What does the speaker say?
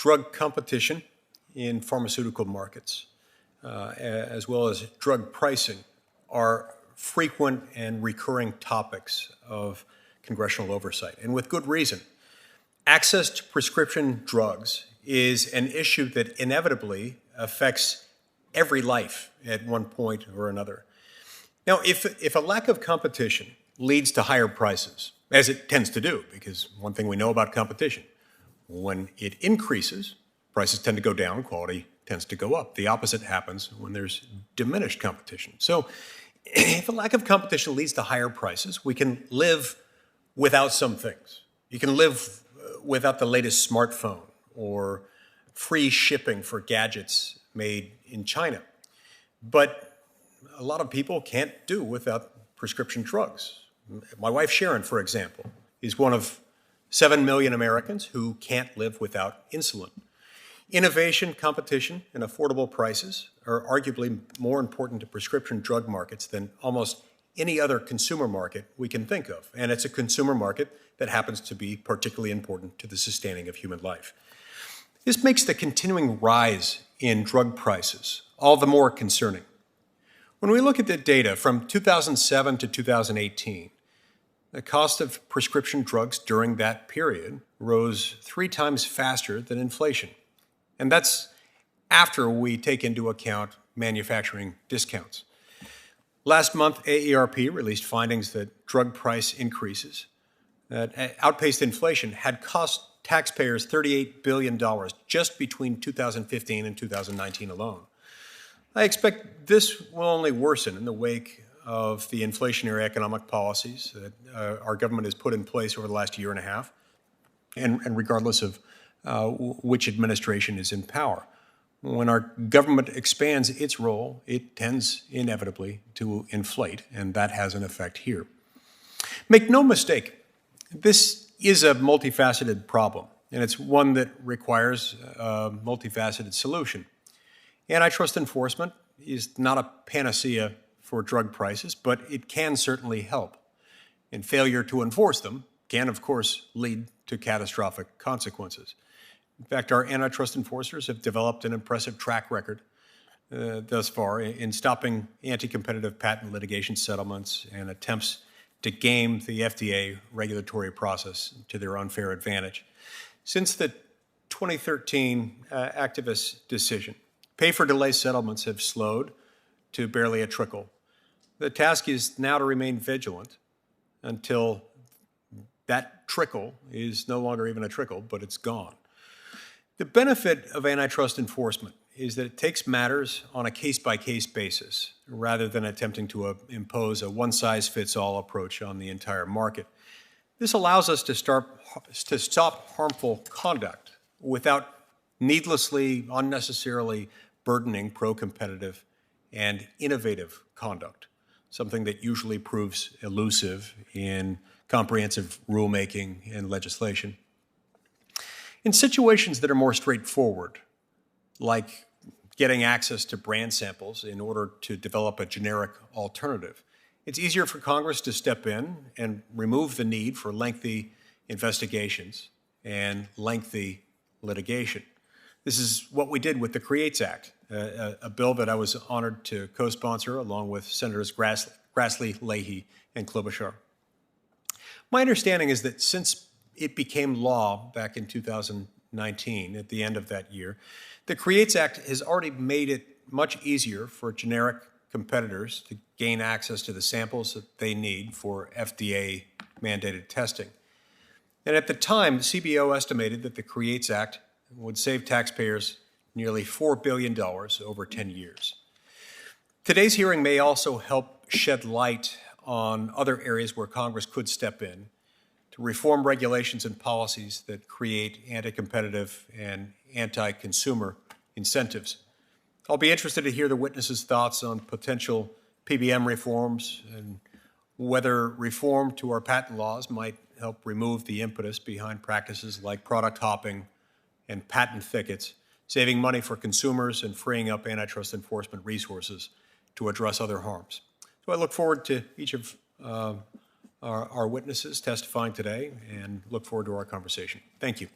drug competition in pharmaceutical markets, as well as drug pricing, are frequent and recurring topics of congressional oversight, and with good reason. Access to prescription drugs is an issue that inevitably affects every life at one point or another. Now, if a lack of competition leads to higher prices, as it tends to do, because one thing we know about competition, when it increases, prices tend to go down, quality tends to go up. The opposite happens when there's diminished competition. So if a lack of competition leads to higher prices, we can live without some things. You can live without the latest smartphone or free shipping for gadgets made in China. But a lot of people can't do without prescription drugs. My wife Sharon, for example, is one of 7 million Americans who can't live without insulin. Innovation, competition, and affordable prices are arguably more important to prescription drug markets than almost any other consumer market we can think of. And it's a consumer market that happens to be particularly important to the sustaining of human life. This makes the continuing rise in drug prices all the more concerning. When we look at the data from 2007 to 2018, the cost of prescription drugs during that period rose 3 times faster than inflation. And that's after we take into account manufacturing discounts. Last month, AARP released findings that drug price increases that outpaced inflation had cost taxpayers $38 billion just between 2015 and 2019 alone. I expect this will only worsen in the wake of the inflationary economic policies that our government has put in place over the last year and a half, and regardless of which administration is in power. When our government expands its role, it tends inevitably to inflate, and that has an effect here. Make no mistake, this is a multifaceted problem, and it's one that requires a multifaceted solution. Antitrust enforcement is not a panacea for drug prices, but it can certainly help. And failure to enforce them can, of course, lead to catastrophic consequences. In fact, our antitrust enforcers have developed an impressive track record thus far in stopping anti-competitive patent litigation settlements and attempts to game the FDA regulatory process to their unfair advantage. Since the 2013 activist decision, pay-for-delay settlements have slowed to barely a trickle. The task is now to remain vigilant until that trickle is no longer even a trickle, but it's gone. The benefit of antitrust enforcement is that it takes matters on a case-by-case basis rather than attempting to impose a one-size-fits-all approach on the entire market. This allows us to stop harmful conduct without needlessly, unnecessarily burdening pro-competitive and innovative conduct, something that usually proves elusive in comprehensive rulemaking and legislation. In situations that are more straightforward, like getting access to brand samples in order to develop a generic alternative, it's easier for Congress to step in and remove the need for lengthy investigations and lengthy litigation. This is what we did with the CREATES Act, a bill that I was honored to co-sponsor along with Senators Grassley, Leahy, and Klobuchar. My understanding is that since it became law back in 2019, at the end of that year, the CREATES Act has already made it much easier for generic competitors to gain access to the samples that they need for FDA-mandated testing. And at the time, the CBO estimated that the CREATES Act would save taxpayers nearly $4 billion over 10 years. Today's hearing may also help shed light on other areas where Congress could step in to reform regulations and policies that create anti-competitive and anti-consumer incentives. I'll be interested to hear the witnesses' thoughts on potential PBM reforms and whether reform to our patent laws might help remove the impetus behind practices like product hopping and patent thickets, saving money for consumers and freeing up antitrust enforcement resources to address other harms. So I look forward to each of our witnesses testifying today and look forward to our conversation. Thank you.